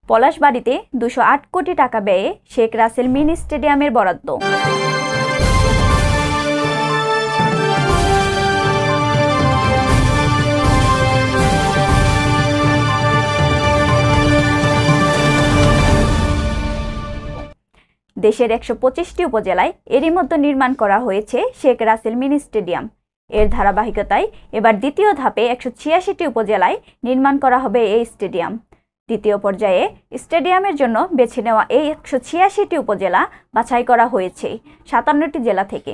পলাশবাড়ীতে 208 কোটি টাকা ব্যয়ে শেখ রাসেল মিনি স্টেডিয়ামের বরাদ্দ। দেশের 125টি উপজেলায় এরই মধ্যে নির্মাণ করা হয়েছে শেখ রাসেল মিনি স্টেডিয়াম। এর ধারাবাহিকতায় এবার দ্বিতীয় ধাপে 186টি উপজেলায় নির্মাণ করা হবে এই স্টেডিয়াম। দ্বিতীয় পর্যায়ে স্টেডিয়ামের জন্য বেছে নেওয়া এই 186টি উপজেলা বাছাই করা হয়েছে 57টি জেলা থেকে।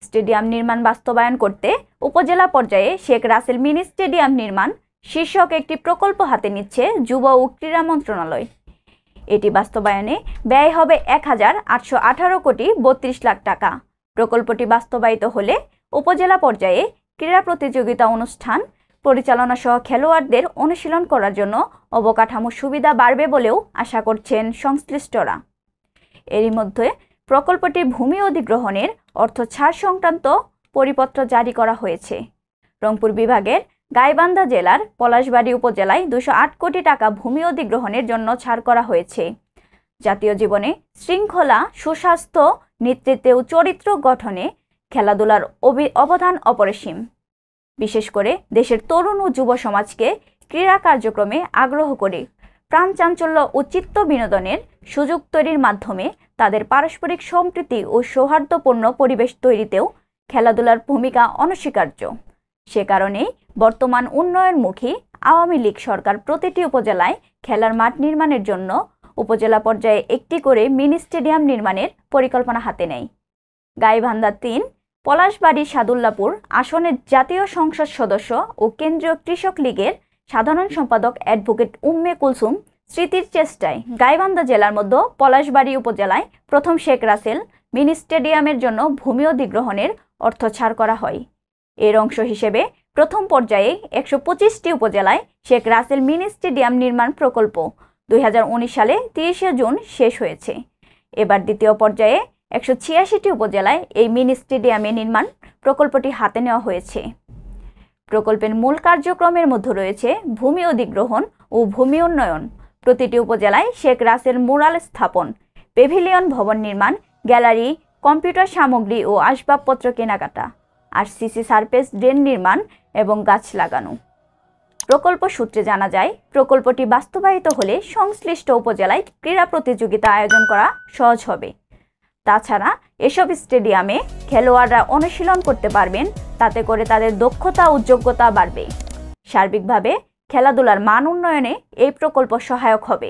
স্টেডিয়াম নির্মাণ বাস্তবায়ন করতে উপজেলা পর্যায়ে শেখ রাসেল মিনি স্টেডিয়াম নির্মাণ শীর্ষক একটি প্রকল্প হাতে নিচ্ছে যুব ও ক্রীড়া মন্ত্রণালয়। এটি বাস্তবায়নে ব্যয় হবে 1,818 কোটি 32 লাখ টাকা। প্রকল্পটি বাস্তবায়িত হলে উপজেলা পর্যায়ে ক্রীড়া প্রতিযোগিতা অনুষ্ঠান পরিচালনা সহ খেলোয়াড়দের অনুশীলন করার জন্য অবকাঠামো সুবিধা বাড়বে বলেও আশা করছেন সংশ্লিষ্টরা। এরই মধ্যে প্রকল্পটির ভূমি অধিগ্রহণের অর্থ ছাড় সংক্রান্ত পরিপত্র জারি করা হয়েছে। রংপুর বিভাগের গাইবান্ধা জেলার পলাশবাড়ী উপজেলায় 208 কোটি টাকা ভূমি অধিগ্রহণের জন্য ছাড় করা হয়েছে। জাতীয় জীবনে শৃঙ্খলা, সুস্বাস্থ্য, নেতৃত্বে ও চরিত্র গঠনে খেলাধুলার অবদান অপরিসীম। বিশেষ করে দেশের তরুণ ও যুব সমাজকে ক্রীড়া কার্যক্রমে আগ্রহ করে প্রাণচাঞ্চল্য ও চিত্ত বিনোদনের সুযোগ তৈরির মাধ্যমে তাদের পারস্পরিক সম্প্রীতি ও সৌহার্দ্যপূর্ণ পরিবেশ তৈরিতেও খেলাধুলার ভূমিকা অনস্বীকার্য। সে কারণেই বর্তমান উন্নয়নমুখী আওয়ামী লীগ সরকার প্রতিটি উপজেলায় খেলার মাঠ নির্মাণের জন্য উপজেলা পর্যায়ে একটি করে মিনি স্টেডিয়াম নির্মাণের পরিকল্পনা হাতে নেয়। গাইবান্ধা 3, পলাশবাড়ী সাদুল্লাপুর আসনের জাতীয় সংসদ সদস্য ও কেন্দ্রীয় কৃষক লীগের সাধারণ সম্পাদক অ্যাডভোকেট উম্মে কুলসুম স্মৃতির চেষ্টায় গাইবান্ধা জেলার মধ্যে পলাশবাড়ী উপজেলায় প্রথম শেখ রাসেল মিনি স্টেডিয়ামের জন্য ভূমি অধিগ্রহণের অর্থ ছাড় করা হয়। এর অংশ হিসেবে প্রথম পর্যায়ে 125টি উপজেলায় শেখ রাসেল মিনি স্টেডিয়াম নির্মাণ প্রকল্প 2019 সালে 30 জুন শেষ হয়েছে। এবার দ্বিতীয় পর্যায়ে 186টি উপজেলায় এই মিনি স্টেডিয়ামে নির্মাণ প্রকল্পটি হাতে নেওয়া হয়েছে। প্রকল্পের মূল কার্যক্রমের মধ্যে রয়েছে ভূমি অধিগ্রহণ ও ভূমি উন্নয়ন, প্রতিটি উপজেলায় শেখ রাসেল মুরাল স্থাপন, পেভিলিয়ন ভবন নির্মাণ, গ্যালারি, কম্পিউটার সামগ্রী ও আসবাবপত্র কেনাকাটা, আরসিসি সারফেস ড্রেন নির্মাণ এবং গাছ লাগানো। প্রকল্প সূত্রে জানা যায়, প্রকল্পটি বাস্তবায়িত হলে সংশ্লিষ্ট উপজেলায় ক্রীড়া প্রতিযোগিতা আয়োজন করা সহজ হবে। তাছাড়া এসব স্টেডিয়ামে খেলোয়াড়রা অনুশীলন করতে পারবেন, তাতে করে তাদের দক্ষতা ও যোগ্যতা বাড়বে। সার্বিকভাবে খেলাধুলার মান উন্নয়নে এই প্রকল্প সহায়ক হবে।